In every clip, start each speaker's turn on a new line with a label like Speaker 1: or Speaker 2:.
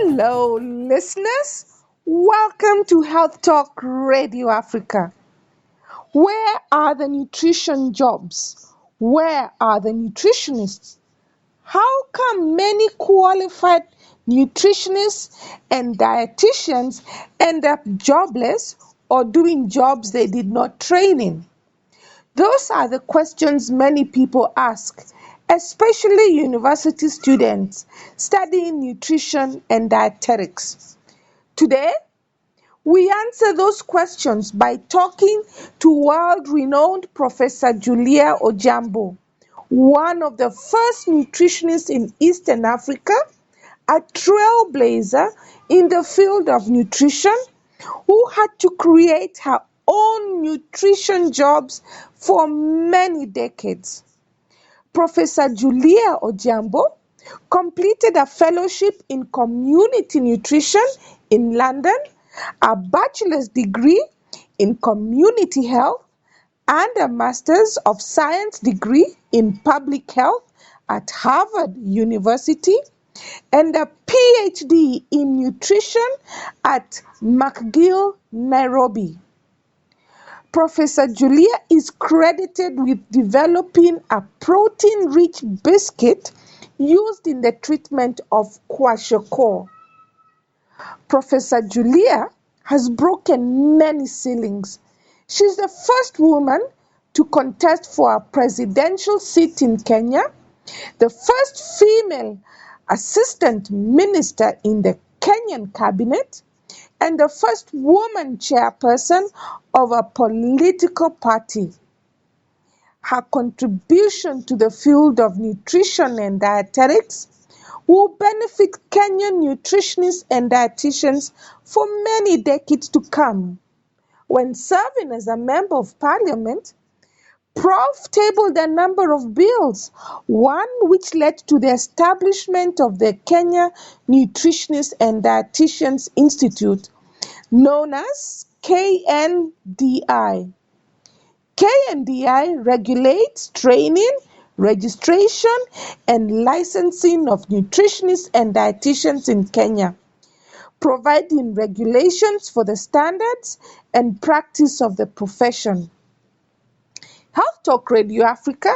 Speaker 1: Hello, listeners. Welcome to Health Talk Radio Africa. Where are the nutrition jobs? Where are the nutritionists? How come many qualified nutritionists and dietitians end up jobless or doing jobs they did not train in? Those are the questions many people ask, especially university students studying nutrition and dietetics. Today, we answer those questions by talking to world-renowned Professor Julia Ojambo, one of the first nutritionists in Eastern Africa, a trailblazer in the field of nutrition, who had to create her own nutrition jobs for many decades. Professor Julia Ojambo completed a fellowship in community nutrition in London, a bachelor's degree in community health, and a master's of science degree in public health at Harvard University, and a PhD in nutrition at McGill, Nairobi. Professor Julia is credited with developing a protein-rich biscuit used in the treatment of kwashiorkor. Professor Julia has broken many ceilings. She's the first woman to contest for a presidential seat in Kenya, the first female assistant minister in the Kenyan cabinet, and the first woman chairperson of a political party. Her contribution to the field of nutrition and dietetics will benefit Kenyan nutritionists and dietitians for many decades to come. When serving as a member of parliament, Prof tabled a number of bills, one which led to the establishment of the Kenya Nutritionists and Dietitians Institute, known as KNDI. KNDI regulates training, registration, and licensing of nutritionists and dietitians in Kenya, providing regulations for the standards and practice of the profession. Health Talk Radio Africa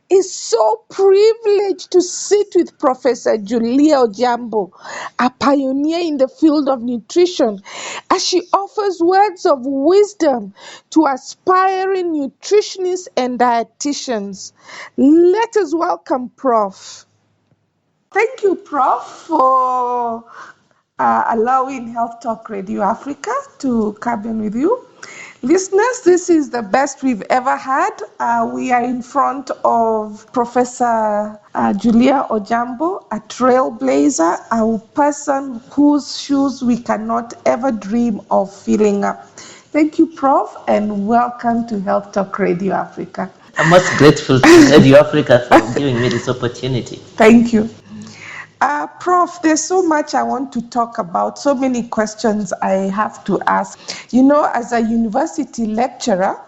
Speaker 1: is so privileged to sit with Professor Julia Ojambo, a pioneer in the field of nutrition, as she offers words of wisdom to aspiring nutritionists and dietitians. Let us welcome Prof. Thank you, Prof, for allowing Health Talk Radio Africa to come in with you. Listeners, this is the best we've ever had. We are in front of Professor Julia Ojambo, a trailblazer, a person whose shoes we cannot ever dream of filling up. Thank you, Prof, and welcome to Health Talk Radio Africa.
Speaker 2: I'm most grateful to Radio Africa for giving me this opportunity.
Speaker 1: Thank you. Prof, there's so much I want to talk about, so many questions I have to ask. You know, as a university lecturer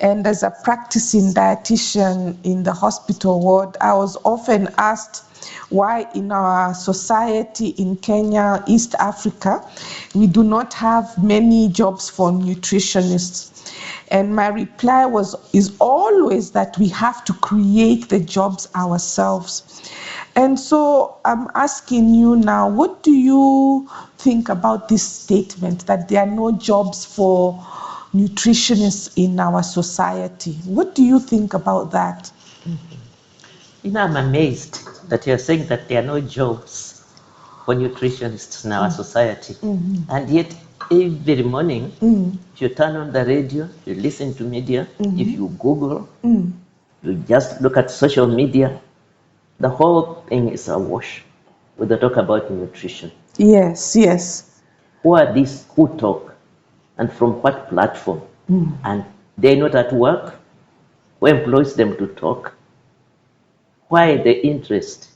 Speaker 1: and as a practicing dietitian in the hospital ward, I was often asked why in our society in Kenya, East Africa, we do not have many jobs for nutritionists. And my reply is always that we have to create the jobs ourselves. And so I'm asking you now, what do you think about this statement that there are no jobs for nutritionists in our society? What do you think about that?
Speaker 2: You know, I'm amazed that you're saying that there are no jobs for nutritionists in our society. And yet, every morning, if you turn on the radio, you listen to media, if you Google, you just look at social media, the whole thing is awash with the talk about nutrition.
Speaker 1: Yes, yes.
Speaker 2: Who are these who talk and from what platform? And they're not at work? Who employs them to talk? Why the interest?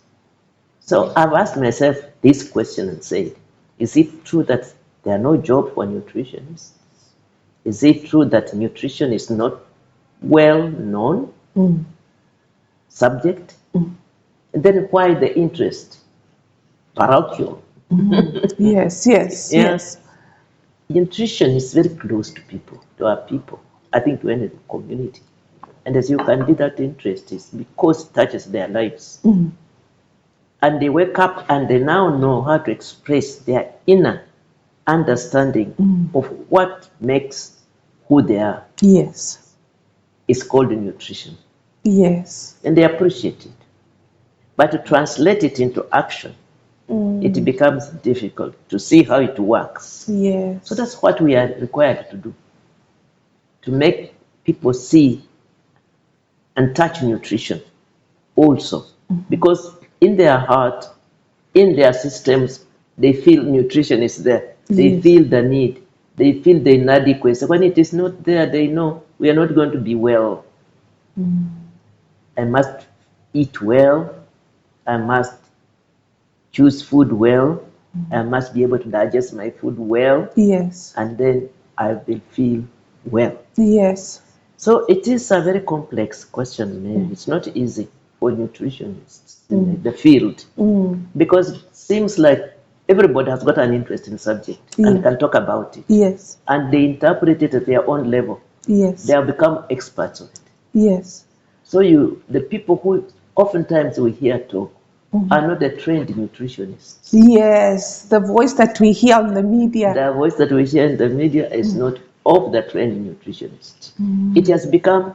Speaker 2: So I've asked myself this question and said, is it true that there are no jobs for nutritionists? Is it true that nutrition is not well known subject? And then why the interest? Parochial.
Speaker 1: Yes, yes,
Speaker 2: Yeah.
Speaker 1: yes.
Speaker 2: Nutrition is very close to people, to our people. I think to any community. And as you can be that interest is because it touches their lives. And they wake up and they now know how to express their inner understanding of what makes who they are.
Speaker 1: Yes,
Speaker 2: It's called nutrition.
Speaker 1: yes.
Speaker 2: And they appreciate it. But to translate it into action, it becomes difficult to see how it works.
Speaker 1: Yes.
Speaker 2: So that's what we are required to do, to make people see and touch nutrition also. Because in their heart, in their systems, they feel nutrition is there. They
Speaker 1: Yes.
Speaker 2: feel the need. They feel the inadequacy. When it is not there, they know we are not going to be well. I must eat well. I must choose food well. I must be able to digest my food well.
Speaker 1: Yes.
Speaker 2: And then I will feel well.
Speaker 1: Yes.
Speaker 2: So it is a very complex question, Mary. It's not easy for nutritionists in the field because it seems like everybody has got an interest in subject and can talk about it.
Speaker 1: Yes.
Speaker 2: And they interpret it at their own level.
Speaker 1: Yes.
Speaker 2: They have become experts on it.
Speaker 1: Yes.
Speaker 2: So the people who oftentimes we hear talk are not the trained nutritionists.
Speaker 1: Yes. The voice that we hear on the media.
Speaker 2: The voice that we hear in the media is not of the trained nutritionist. It has become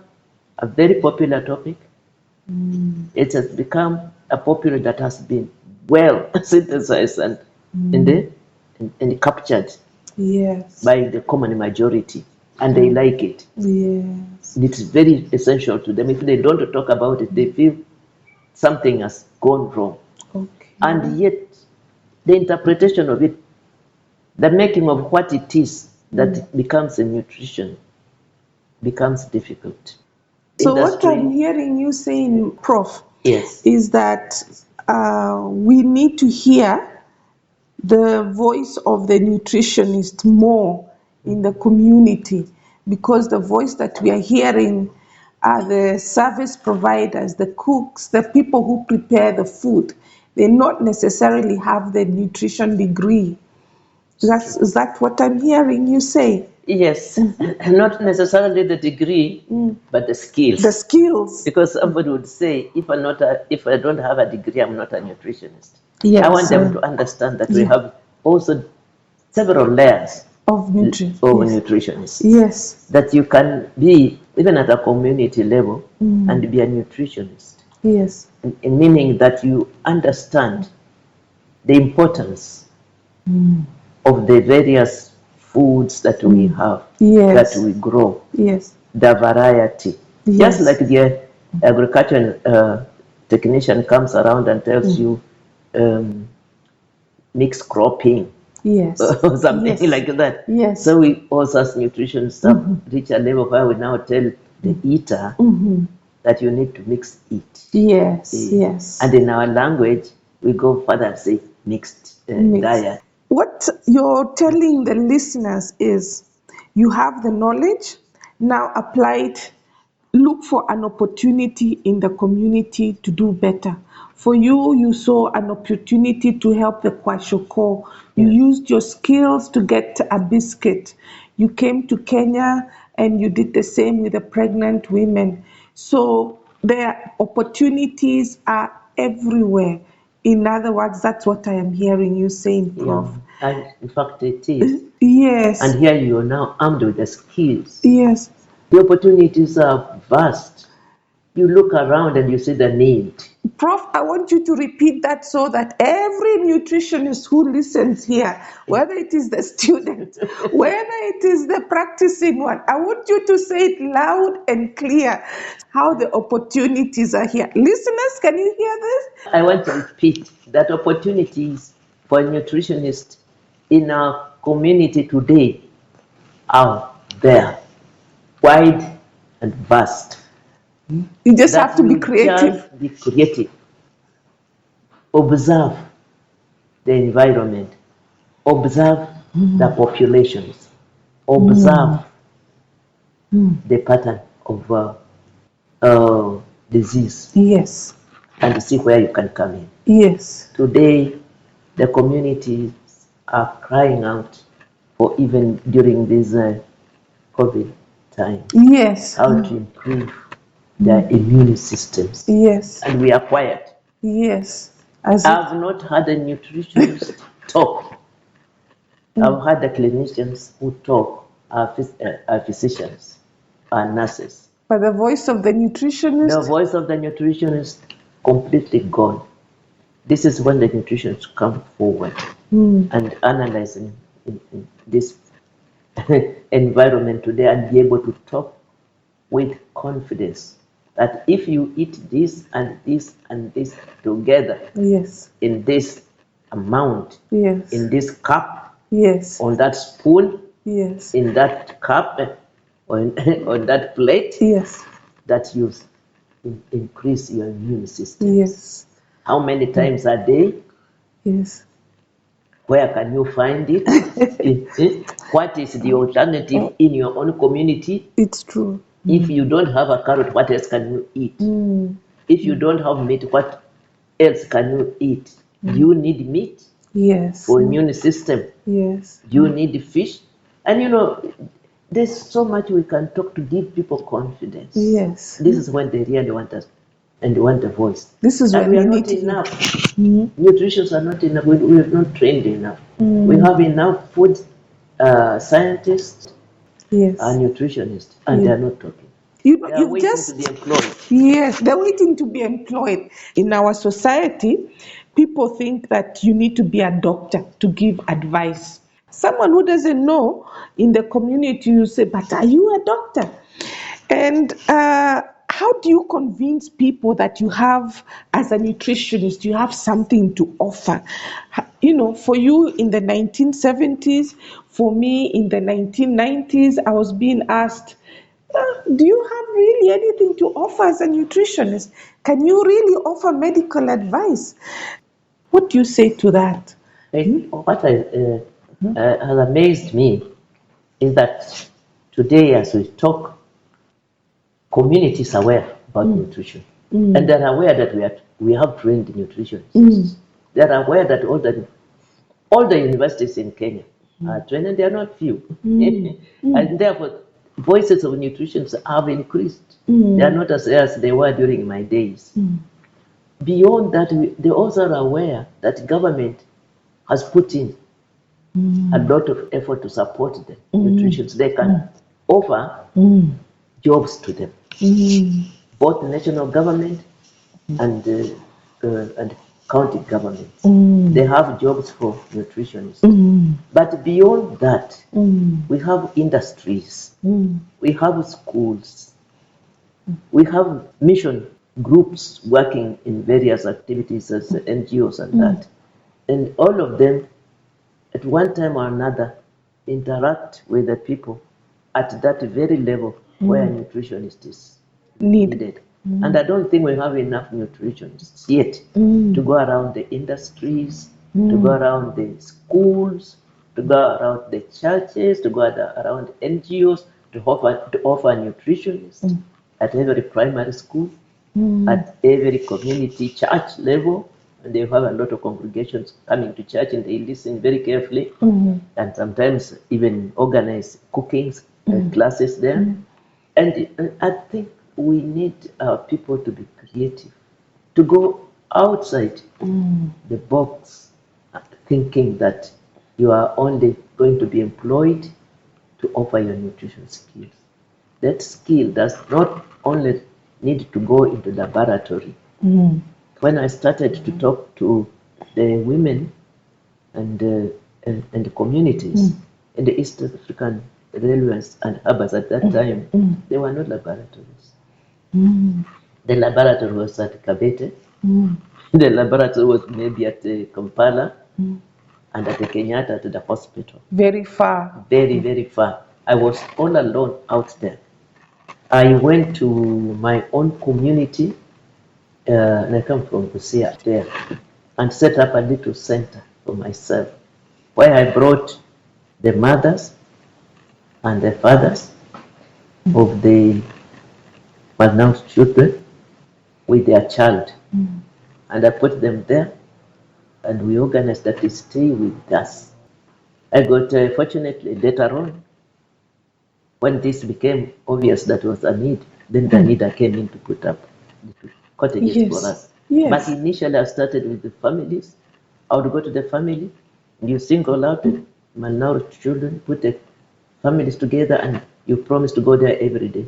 Speaker 2: a very popular topic. It has become a popular that has been well synthesized and captured
Speaker 1: Yes.
Speaker 2: by the common majority, and they like it.
Speaker 1: Yes.
Speaker 2: It's very essential to them. If they don't talk about it, they feel something has gone wrong.
Speaker 1: Okay.
Speaker 2: And yet, the interpretation of it, the making of what it is that becomes a nutrition, becomes difficult.
Speaker 1: So what
Speaker 2: Industry-
Speaker 1: I'm hearing you saying, Prof,
Speaker 2: Yes.
Speaker 1: is that we need to hear the voice of the nutritionist more in the community, because the voice that we are hearing are the service providers, the cooks, the people who prepare the food. They not necessarily have the nutrition degree. Is that what I'm hearing you say?
Speaker 2: Yes, not necessarily the degree, but the skills.
Speaker 1: The skills.
Speaker 2: Because somebody would say, if I don't have a degree, I'm not a nutritionist.
Speaker 1: Yes,
Speaker 2: I want them to understand that we have also several layers
Speaker 1: of nutrition.
Speaker 2: of
Speaker 1: Yes.
Speaker 2: nutritionists.
Speaker 1: Yes.
Speaker 2: That you can be even at a community level and be a nutritionist.
Speaker 1: Yes.
Speaker 2: In meaning that you understand the importance of the various foods that we have,
Speaker 1: Yes.
Speaker 2: that we grow,
Speaker 1: Yes.
Speaker 2: the variety.
Speaker 1: Yes.
Speaker 2: Just like the agricultural technician comes around and tells you mixed cropping
Speaker 1: Yes.
Speaker 2: or something
Speaker 1: Yes.
Speaker 2: like that.
Speaker 1: Yes.
Speaker 2: So we also as nutritionists have reached a level where we now tell the eater that you need to mix it.
Speaker 1: Yes. Yes.
Speaker 2: And in our language, we go further and say mixed diet.
Speaker 1: What you're telling the listeners is you have the knowledge, now apply it, look for an opportunity in the community to do better. For you, you saw an opportunity to help the Kwashoko. You used your skills to get a biscuit. You came to Kenya and you did the same with the pregnant women. So the opportunities are everywhere. In other words, that's what I am hearing you saying, Prof.
Speaker 2: And in fact, it is.
Speaker 1: Yes.
Speaker 2: And here you are now armed with the skills.
Speaker 1: Yes.
Speaker 2: The opportunities are vast. You look around and you see the need.
Speaker 1: Prof, I want you to repeat that so that every nutritionist who listens here, whether it is the student, whether it is the practicing one, I want you to say it loud and clear how the opportunities are here. Listeners, can you hear this?
Speaker 2: I want to repeat that opportunities for nutritionists in our community today are there, wide and vast.
Speaker 1: You just
Speaker 2: That
Speaker 1: have to be
Speaker 2: you
Speaker 1: creative.
Speaker 2: just be creative. Observe the environment. Observe the populations. Observe the pattern of disease
Speaker 1: Yes.
Speaker 2: and see where you can come in.
Speaker 1: Yes.
Speaker 2: Today, The communities are crying out for, even during this COVID time,
Speaker 1: Yes.
Speaker 2: how to improve their immune systems.
Speaker 1: Yes.
Speaker 2: And we are quiet.
Speaker 1: Yes. As
Speaker 2: I've not had a nutritionist talk. I've had the clinicians who talk, are physicians, are nurses.
Speaker 1: but the voice of the
Speaker 2: The
Speaker 1: nutritionist.
Speaker 2: voice of the nutritionist completely gone. This is when the nutritionists come forward and analyze in this environment today and be able to talk with confidence that if you eat this and this and this together
Speaker 1: Yes.
Speaker 2: in this amount,
Speaker 1: Yes.
Speaker 2: in this cup,
Speaker 1: Yes.
Speaker 2: on that spoon,
Speaker 1: Yes.
Speaker 2: in that cup, on, on that plate,
Speaker 1: Yes.
Speaker 2: that you increase your immune system.
Speaker 1: Yes.
Speaker 2: How many times a day?
Speaker 1: Yes.
Speaker 2: Where can you find it? What is the alternative in your own community?
Speaker 1: It's true.
Speaker 2: If you don't have a carrot, what else can you eat? If you don't have meat, what else can you eat? Do you need meat
Speaker 1: Yes.
Speaker 2: for immune system?
Speaker 1: Yes.
Speaker 2: Do you need fish? And there's so much we can talk to give people confidence.
Speaker 1: Yes.
Speaker 2: This is when they really want us and they want a voice.
Speaker 1: This is
Speaker 2: And
Speaker 1: when
Speaker 2: we are
Speaker 1: we
Speaker 2: not
Speaker 1: need to hear.
Speaker 2: enough. Nutritionists are not enough. We are not trained enough. We have enough food scientists
Speaker 1: Yes.
Speaker 2: and nutritionists, and they are not talking. They are
Speaker 1: You've
Speaker 2: waiting
Speaker 1: just
Speaker 2: to be employed.
Speaker 1: Yes, they're waiting to be employed. In our society, people think that you need to be a doctor to give advice. Someone who doesn't know in the community, you say, but are you a doctor? And how do you convince people that you have, as a nutritionist, you have something to offer? For you in the 1970s, for me in the 1990s, I was being asked, do you have really anything to offer as a nutritionist? Can you really offer medical advice? What do you say to that?
Speaker 2: What has amazed me is that today, as we talk, communities are aware about nutrition, and they're aware that we have trained nutritionists. They're aware that all the universities in Kenya are trained, and they are not few, and therefore voices of nutrition have increased. They are not as they were during my days. Beyond that, they also are aware that government has put in a lot of effort to support the nutritionists. They can offer jobs to them, both the national government and county governments. They have jobs for nutritionists. But beyond that, we have industries, we have schools, we have mission groups working in various activities as NGOs and that. And all of them, at one time or another, interact with the people at that very level where a nutritionist is needed. And I don't think we have enough nutritionists yet to go around the industries, to go around the schools, to go around the churches, to go around NGOs, to offer nutritionists at every primary school, at every community church level. And they have a lot of congregations coming to church and they listen very carefully and sometimes even organize cookings and classes there. And I think we need our people to be creative, to go outside the box, thinking that you are only going to be employed to offer your nutrition skills. That skill does not only need to go into the laboratory. When I started to talk to the women and the communities in the East African railways and harbors at that time, they were not laboratories. The laboratory was at Kabete. The laboratory was maybe at Kampala and at the Kenyatta at the hospital.
Speaker 1: Very far.
Speaker 2: Very, very far. I was all alone out there. I went to my own community, and I come from Busia there, and set up a little center for myself, where I brought the mothers and the fathers of the malnourished children with their child, and I put them there, and we organized that they stay with us. I got, fortunately, later on, when this became obvious that was a need, then the leader came in to put up the cottages for us. But initially, I started with the families. I would go to the family, and you single out the malnourished children, put the families together, and you promise to go there every day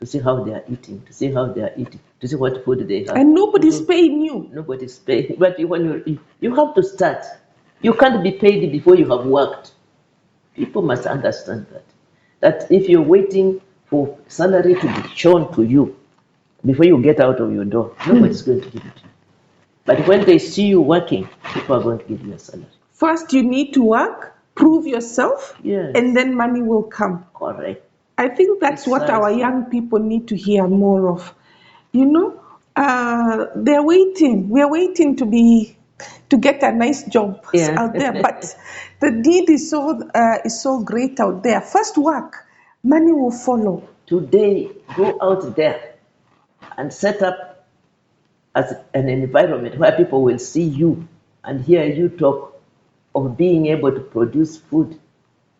Speaker 2: to see how they are eating, to see what food they have.
Speaker 1: And nobody's paying you.
Speaker 2: Nobody's paying. But you have to start. You can't be paid before you have worked. People must understand that if you're waiting for salary to be shown to you before you get out of your door, nobody's going to give it to you. But when they see you working, people are going to give you a salary.
Speaker 1: First, you need to work, prove yourself, and then money will come.
Speaker 2: Correct.
Speaker 1: I think that's what our young people need to hear more of. You know, they're waiting. We're waiting to get a nice job out there, but the need is so great out there. First work, money will follow.
Speaker 2: Today, go out there and set up as an environment where people will see you and hear you talk of being able to produce food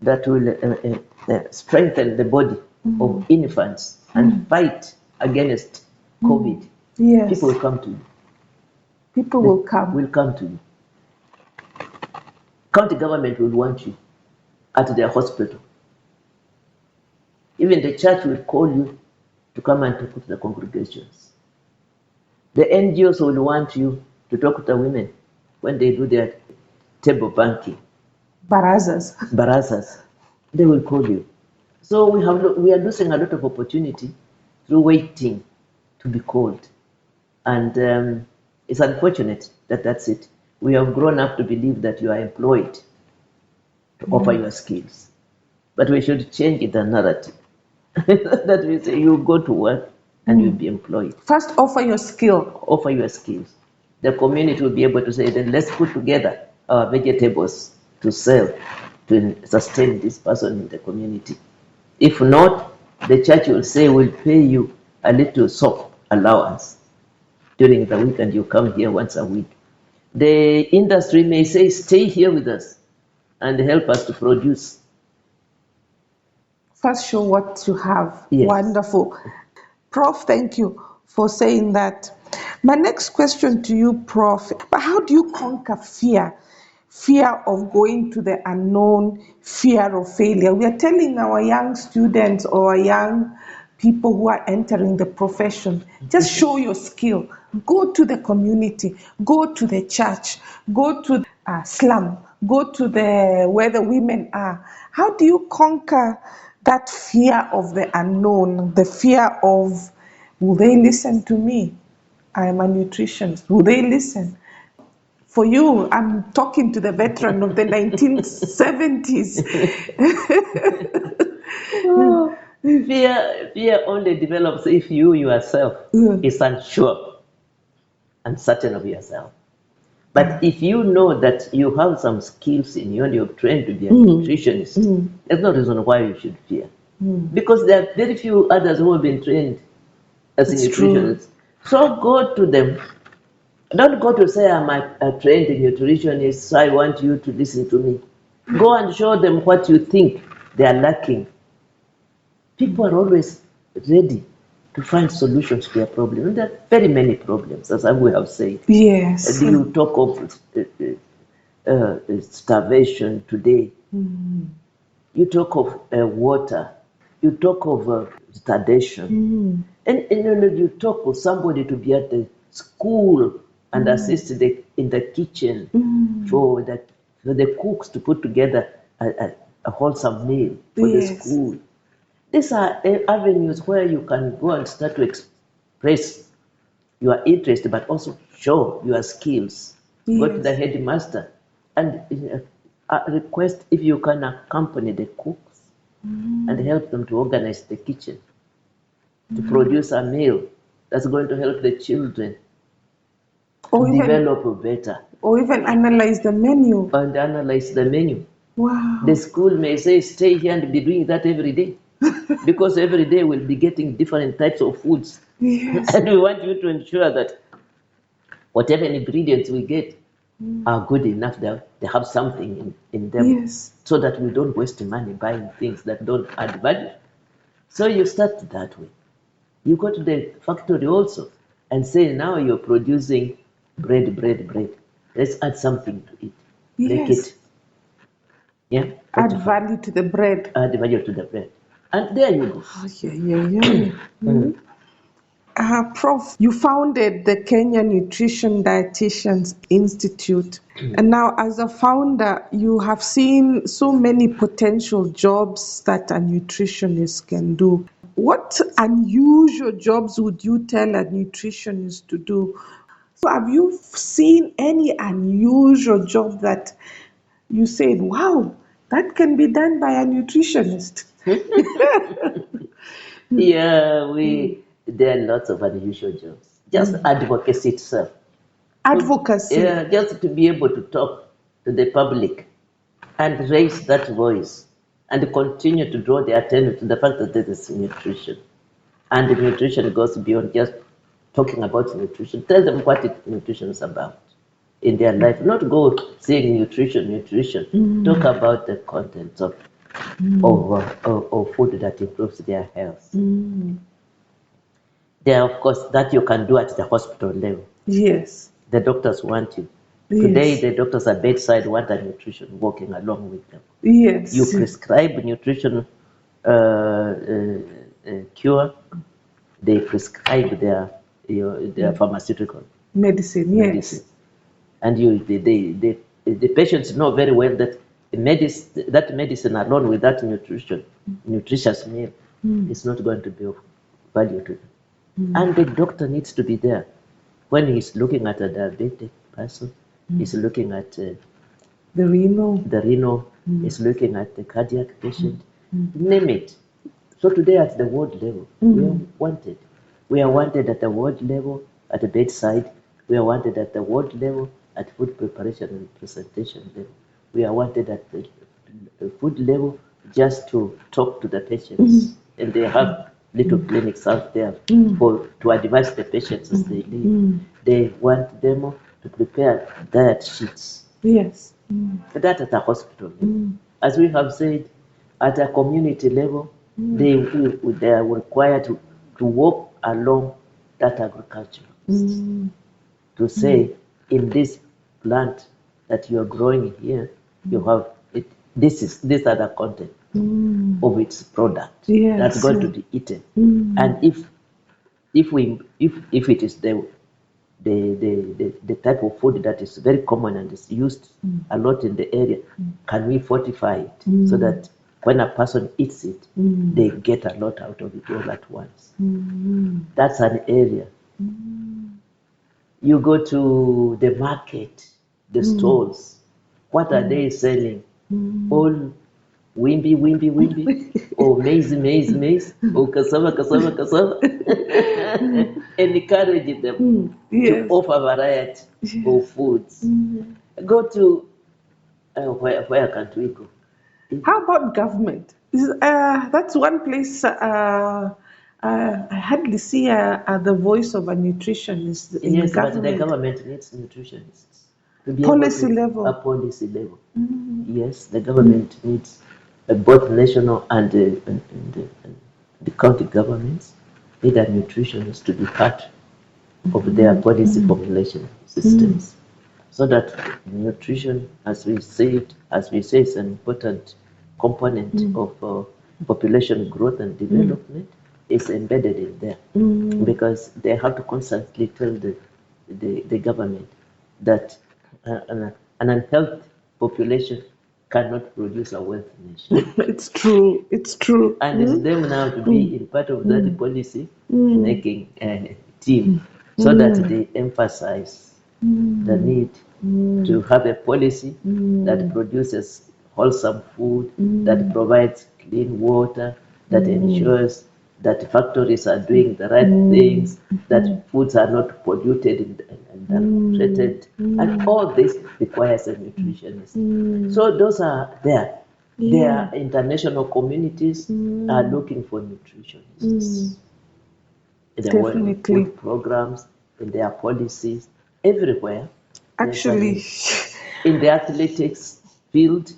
Speaker 2: that will strengthen the body of infants and fight against COVID.
Speaker 1: Yes.
Speaker 2: People will come to you.
Speaker 1: People will come
Speaker 2: to you. County government will want you at their hospital. Even the church will call you to come and talk to the congregations. The NGOs will want you to talk to the women when they do their table banking. Barazas. They will call you. So we are losing a lot of opportunity through waiting to be called. And it's unfortunate that that's it. We have grown up to believe that you are employed to offer your skills. But we should change the narrative. That we say you go to work and you'll be employed.
Speaker 1: First, offer your skill.
Speaker 2: Offer your skills. The community will be able to say, then let's put together our vegetables to sell, to sustain this person in the community. If not, the church will say, we'll pay you a little soap allowance during the week and you come here once a week. The industry may say, stay here with us and help us to produce.
Speaker 1: First, show what you have.
Speaker 2: Yes.
Speaker 1: Wonderful. Prof, thank you for saying that. My next question to you, Prof, but how do you conquer fear? Fear of going to the unknown, fear of failure. We are telling our young students or young people who are entering the profession, just show your skill. Go to the community, go to the church, go to the slum, go to where the women are. How do you conquer that fear of the unknown, the fear of, will they listen to me? I am a nutritionist. Will they listen? For you, I'm talking to the veteran of the 1970s.
Speaker 2: Fear only develops if you yourself is unsure and certain of yourself. But if you know that you have some skills in you and you're trained to be a nutritionist, there's no reason why you should fear. Because there are very few others who have been trained as nutritionists. So go to them. Don't go to say, I'm a trained nutritionist, so I want you to listen to me. Go and show them what you think they are lacking. People are always ready to find solutions to their problems. And there are very many problems, as we have said.
Speaker 1: Yes.
Speaker 2: And you talk of starvation today. You talk of water. You talk of starvation. And you talk of somebody to be at the school and assist in the kitchen for the cooks to put together a wholesome meal for the school. These are avenues where you can go and start to express your interest, but also show your skills. Go to the headmaster and request if you can accompany the cooks and help them to organize the kitchen, to produce a meal that's going to help the children develop better.
Speaker 1: Or even analyze the menu.
Speaker 2: And analyze the menu.
Speaker 1: Wow.
Speaker 2: The school may say, stay here and be doing that every day. Because every day we'll be getting different types of foods.
Speaker 1: Yes.
Speaker 2: And we want you to ensure that whatever ingredients we get are good enough, they have something in them,
Speaker 1: Yes.
Speaker 2: so that we don't waste money buying things that don't add value. So you start that way. You go to the factory also and say, now you're producing bread. Let's add something to it. Make
Speaker 1: Yes.
Speaker 2: it, yeah, what
Speaker 1: Add
Speaker 2: you have.
Speaker 1: value to the bread.
Speaker 2: Add value to the bread. And there you go.
Speaker 1: Oh, yeah. Prof, you founded the Kenya Nutrition Dietitians Institute. And now, as a founder, you have seen so many potential jobs that a nutritionist can do. What unusual jobs would you tell a nutritionist to do? So have you seen any unusual job that you said, wow, that can be done by a nutritionist?
Speaker 2: Yeah, there are lots of unusual jobs. Just advocacy itself.
Speaker 1: Advocacy.
Speaker 2: Yeah, just to be able to talk to the public and raise that voice and continue to draw their attention to the fact that this is nutrition. And nutrition goes beyond just talking about nutrition. Tell them what nutrition is about in their life. Not go saying nutrition. Talk about the contents of food that improves their health. There, of course, that you can do at the hospital level.
Speaker 1: Yes.
Speaker 2: The doctors want you.
Speaker 1: Yes.
Speaker 2: Today, the doctors at bedside want a nutrition working along with them.
Speaker 1: Yes.
Speaker 2: You prescribe nutrition cure, they prescribe their pharmaceutical
Speaker 1: medicine.
Speaker 2: And the patients know very well that that medicine alone with that nutritious meal is not going to be of value to them. And the doctor needs to be there when he's looking at a diabetic person. He's looking at
Speaker 1: the renal.
Speaker 2: He's looking at the cardiac patient. Name it. So today at the ward level, we are wanted. We are wanted at the ward level, at the bedside. We are wanted at the ward level, at food preparation and presentation level. We are wanted at the food level just to talk to the patients. And they have little clinics out there to advise the patients as they live. They want them to prepare diet sheets.
Speaker 1: Yes.
Speaker 2: That at a hospital level. As we have said, at a community level, they are required to walk along that agriculture to say, in this plant that you are growing here, you have it. These are the content of its product that's going to be eaten. And if it is the type of food that is very common and is used a lot in the area, can we fortify it so that when a person eats it, they get a lot out of it all at once? That's an area. You go to the market, the stalls. What are they selling? All wimbi, or maize, or cassava, and encourage them to offer variety of foods. Go to, where can't we go?
Speaker 1: How about government? That's one place I hardly see the voice of a nutritionist in
Speaker 2: Yes,
Speaker 1: government.
Speaker 2: but the government needs nutritionists to be
Speaker 1: Policy
Speaker 2: able to,
Speaker 1: level.
Speaker 2: A policy level. Yes, the government needs both national and the county governments need a nutritionist to be part of their policy formulation systems, so that nutrition, as we say, is an important component of population growth and development, is embedded in there, because they have to constantly tell the government that an unhealthy population cannot produce a wealthy nation.
Speaker 1: It's true.
Speaker 2: And it's them now to be in part of that policy making team, so that they emphasize the need to have a policy that produces wholesome food, that provides clean water, that ensures that factories are doing the right things, that foods are not polluted and adulterated. And all this requires a nutritionist. So those are there. Their international communities are looking for nutritionists in their
Speaker 1: Definitely.
Speaker 2: food programs, in their policies, everywhere.
Speaker 1: Actually,
Speaker 2: in the athletics field,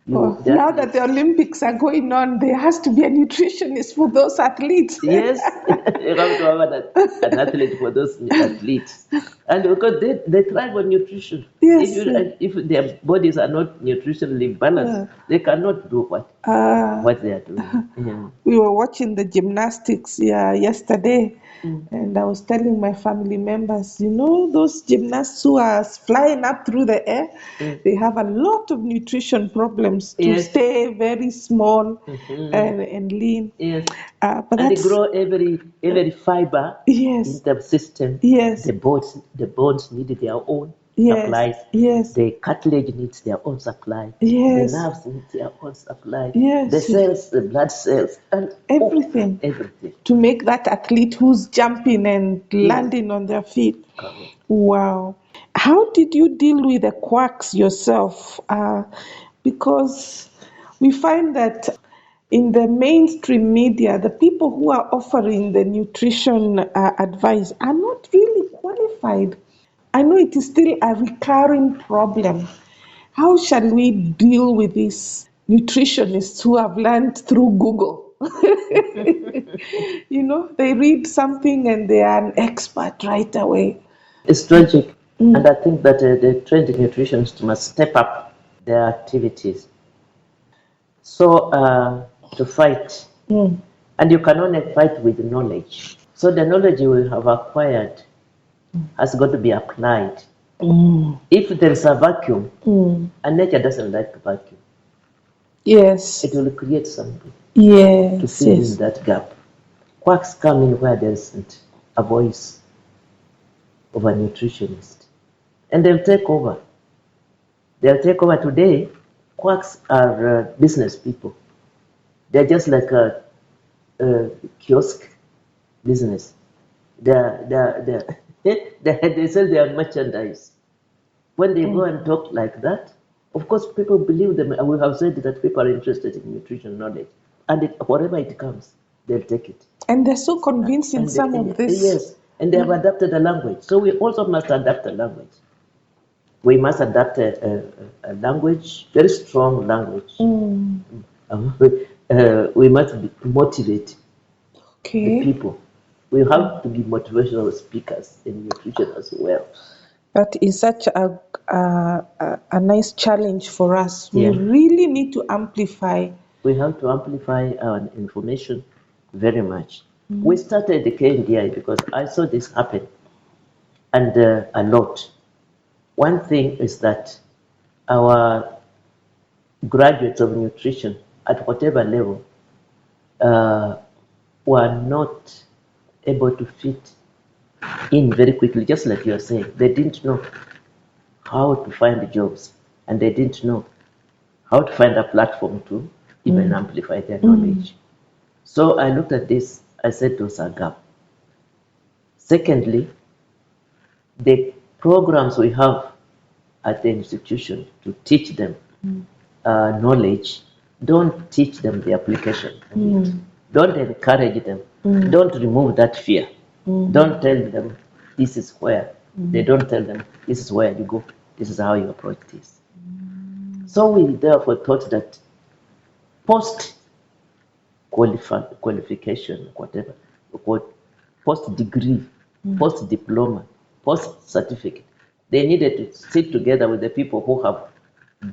Speaker 1: now that the Olympics are going on, there has to be a nutritionist for those athletes.
Speaker 2: yes, you have to have an athlete for those athletes, and because they thrive on nutrition.
Speaker 1: Yes.
Speaker 2: If their bodies are not nutritionally balanced, they cannot do what they are doing. Yeah.
Speaker 1: We were watching the gymnastics yesterday, and I was telling my family members, those gymnasts who are flying up through the air, they have a lot of nutrition problems to
Speaker 2: Yes.
Speaker 1: stay very small and lean.
Speaker 2: Yes.
Speaker 1: But
Speaker 2: And they
Speaker 1: that's
Speaker 2: grow every fiber
Speaker 1: yes,
Speaker 2: in the system.
Speaker 1: yes,
Speaker 2: The bones need their own
Speaker 1: yes,
Speaker 2: supplies.
Speaker 1: yes,
Speaker 2: The cartilage needs their own supply.
Speaker 1: yes,
Speaker 2: The nerves need their own supply.
Speaker 1: yes,
Speaker 2: The cells, the blood cells, and
Speaker 1: everything.
Speaker 2: Everything.
Speaker 1: To make that athlete who's jumping and landing on their feet.
Speaker 2: Correct.
Speaker 1: Wow. How did you deal with the quacks yourself? Because we find that in the mainstream media, the people who are offering the nutrition advice are not really qualified. I know it is still a recurring problem. How shall we deal with these nutritionists who have learned through Google? They read something and they are an expert right away.
Speaker 2: It's tragic, and I think that the trained nutritionists must step up their activities. So to fight, and you can only fight with knowledge. So the knowledge you have acquired has got to be applied. If there is a vacuum, and nature doesn't like a vacuum,
Speaker 1: Yes.
Speaker 2: it will create something
Speaker 1: Yes.
Speaker 2: to fill in that gap. Quacks come in where there isn't a voice of a nutritionist, and they'll take over. They'll take over today. Quacks are business people. They're just like a kiosk business. They sell their merchandise. When they go and talk like that, of course, people believe them. We have said that people are interested in nutrition knowledge, and whatever it comes, they'll take it.
Speaker 1: And they're so convincing some of this.
Speaker 2: Yes, and they have adapted a language. So we also must adapt a language. We must adapt a language, very strong language. We must motivate the people. We have to be motivational speakers in nutrition as well.
Speaker 1: That is such a nice challenge for us.
Speaker 2: Yeah.
Speaker 1: We really need to amplify.
Speaker 2: We have to amplify our information very much. We started the KNDI because I saw this happen, and a lot. One thing is that our graduates of nutrition at whatever level were not able to fit in very quickly, just like you are saying. They didn't know how to find jobs, and they didn't know how to find a platform to even amplify their knowledge. So I looked at this, I said there's a gap. Secondly, the programs we have at the institution to teach them knowledge, don't teach them the application. Don't encourage them. Don't remove that fear. Don't tell them this is where. They don't tell them this is where you go. This is how you approach this. So we therefore thought that post-qualification, whatever, post-degree, post-diploma, post-certificate, they needed to sit together with the people who have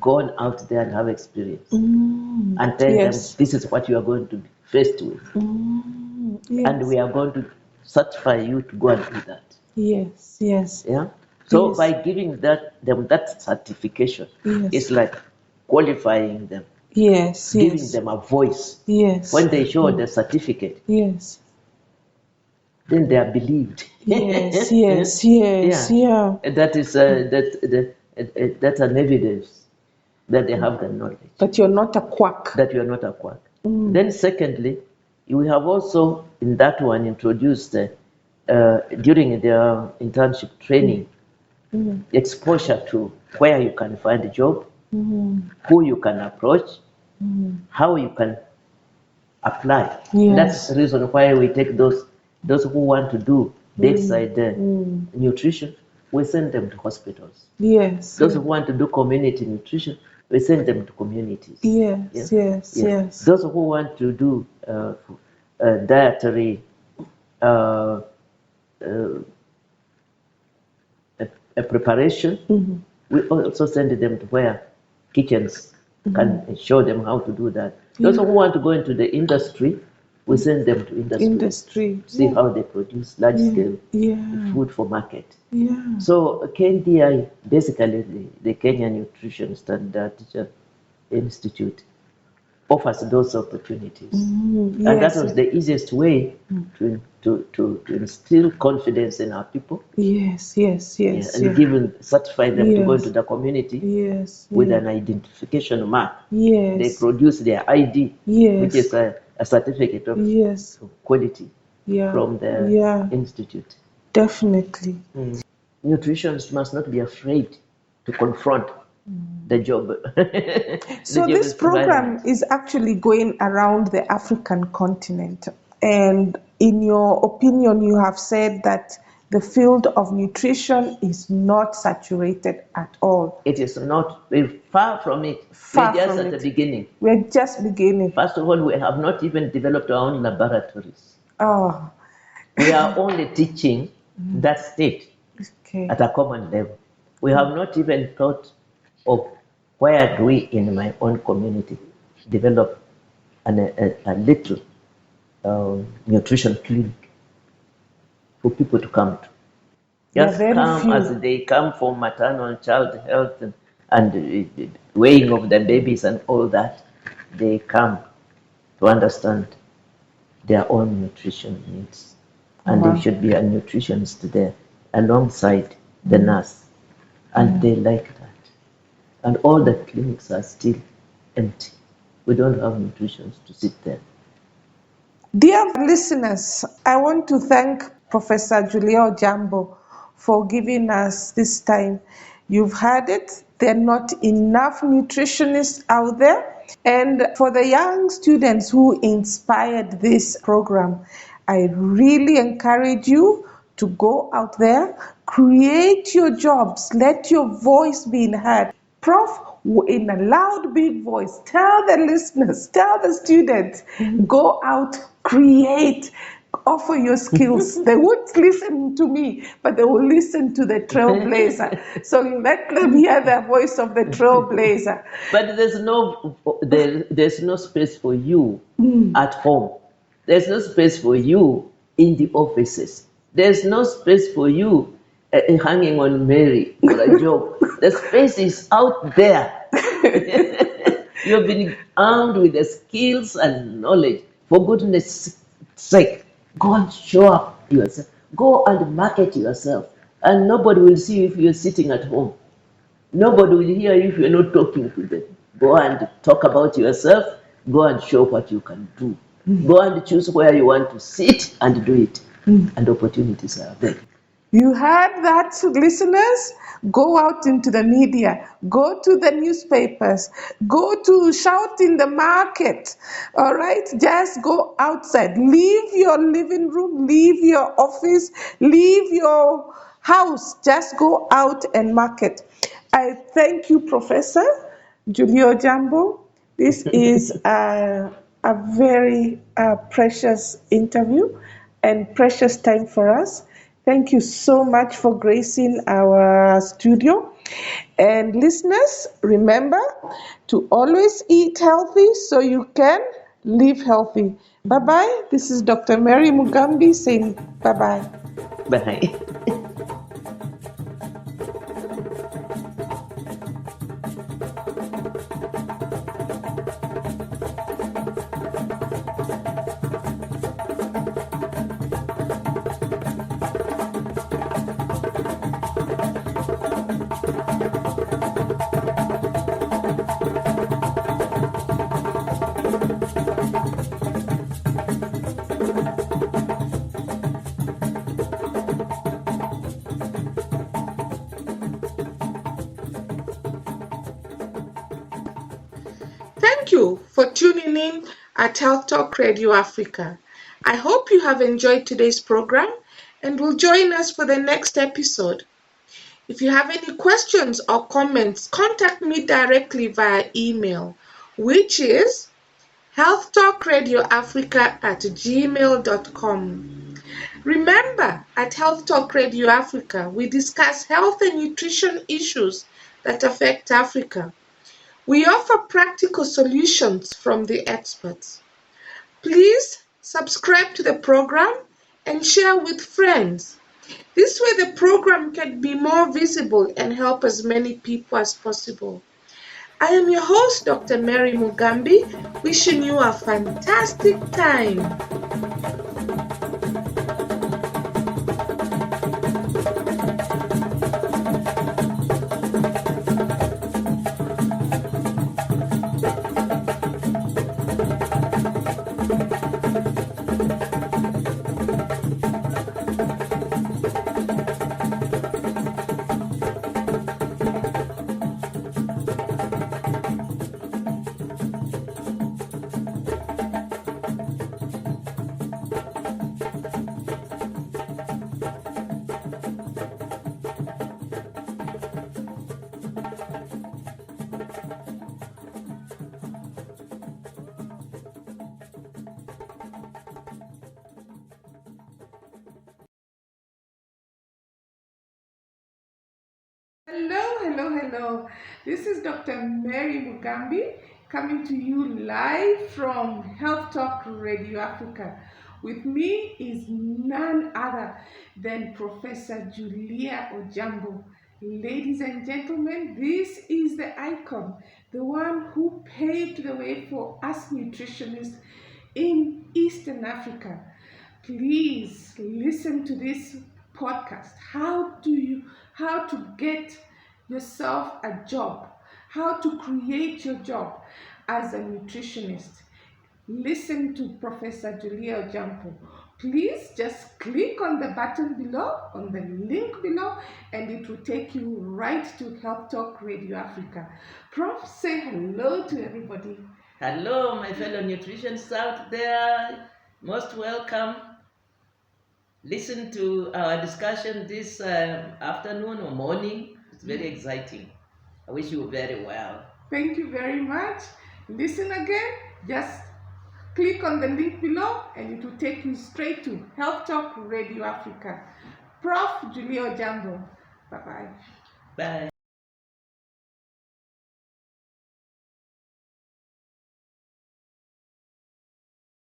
Speaker 2: gone out there and have experience and tell them this is what you are going to be faced with. And we are going to certify you to go and do that.
Speaker 1: Yes, yes.
Speaker 2: Yeah. So by giving them that certification, it's like qualifying them.
Speaker 1: Yes,
Speaker 2: giving them a voice.
Speaker 1: Yes.
Speaker 2: When they show the certificate,
Speaker 1: yes,
Speaker 2: then they are believed.
Speaker 1: Yes, yes, yes, yeah.
Speaker 2: That is that's an evidence that they have the knowledge.
Speaker 1: That you're not a quack.
Speaker 2: That you are not a quack. Then secondly, we have also in that one introduced during their internship training exposure to where you can find a job, who you can approach, how you can apply.
Speaker 1: Yes.
Speaker 2: That's the reason why we take those who want to do bedside nutrition. we send them to hospitals.
Speaker 1: Yes.
Speaker 2: Those who want to do community nutrition, we send them to communities.
Speaker 1: Yes. Yes.
Speaker 2: Those who want to do dietary a preparation, we also send them to where kitchens can show them how to do that. Those who want to go into the industry, we send them to industry. See how they produce large scale food for market. So KNDI, basically the Kenya Nutritionist and Dietitian Institute, offers those opportunities. And that was the easiest way to instill confidence in our people.
Speaker 1: Yes.
Speaker 2: And certify them to go into the community with an identification mark. They produce their ID, which is a certificate of quality from the institute.
Speaker 1: Definitely.
Speaker 2: Nutritionists must not be afraid to confront the job.
Speaker 1: So this program is actually going around the African continent. And in your opinion, you have said that the field of nutrition is not saturated at all.
Speaker 2: It is not. We're far from it. We're just at the beginning.
Speaker 1: We're just beginning.
Speaker 2: First of all, we have not even developed our own laboratories.
Speaker 1: Oh.
Speaker 2: We are only teaching that state at a common level. We have not even thought of where do we in my own community develop a little nutrition clinic for people to come to. Just come as they come for maternal and child health and weighing of the babies and all that. They come to understand their own nutrition needs. And there should be a nutritionist there alongside the nurse. And they like that. And all the clinics are still empty. We don't have nutritionists to sit there.
Speaker 1: Dear listeners, I want to thank Professor Julia Ojambo for giving us this time. You've heard it. There are not enough nutritionists out there. And for the young students who inspired this program, I really encourage you to go out there, create your jobs, let your voice be heard. Prof, in a loud, big voice, tell the listeners, tell the students, go out, create, offer your skills. They won't listen to me, but they will listen to the trailblazer. So let them hear the voice of the trailblazer.
Speaker 2: But there's no space for you at home. There's no space for you in the offices. There's no space for you hanging on Mary for a job. The space is out there. You've been armed with the skills and knowledge. For goodness sake, go and show up yourself. Go and market yourself. And nobody will see you if you're sitting at home. Nobody will hear you if you're not talking to them. Go and talk about yourself. Go and show what you can do. Go and choose where you want to sit and do it. And opportunities are there.
Speaker 1: You heard that, listeners? Go out into the media, go to the newspapers, go to shout in the market, all right? Just go outside. Leave your living room, leave your office, leave your house. Just go out and market. I thank you, Professor Julio Jambo. This is a very precious interview and precious time for us. Thank you so much for gracing our studio. And listeners, remember to always eat healthy so you can live healthy. Bye-bye. This is Dr. Mary Mugambi saying bye-bye.
Speaker 2: Bye.
Speaker 1: Thank you for tuning in at Health Talk Radio Africa. I hope you have enjoyed today's program and will join us for the next episode. If you have any questions or comments, contact me directly via email, which is healthtalkradioafrica@gmail.com. Remember, at Health Talk Radio Africa, we discuss health and nutrition issues that affect Africa. We offer practical solutions from the experts. Please subscribe to the program and share with friends. This way, the program can be more visible and help as many people as possible. I am your host, Dr. Mary Mugambi, wishing you a fantastic time. Hello. This is Dr. Mary Mugambi coming to you live from Health Talk Radio Africa. With me is none other than Professor Julia Ojambo. Ladies and gentlemen, this is the icon, the one who paved the way for us nutritionists in Eastern Africa. Please listen to this podcast. How to get yourself a job, how to create your job as a nutritionist. Listen to Professor Julia Ojambo. Please just click on the button below, on the link below, and it will take you right to Health Talk Radio Africa. Prof, say hello to everybody.
Speaker 2: Hello, my fellow nutritionists out there. Most welcome. Listen to our discussion this afternoon or morning. It's very exciting. I wish you very well.
Speaker 1: Thank you very much. Listen again. Just click on the link below and it will take you straight to Health Talk Radio Africa. Prof. Julia Ojambo. Bye-bye.
Speaker 2: Bye.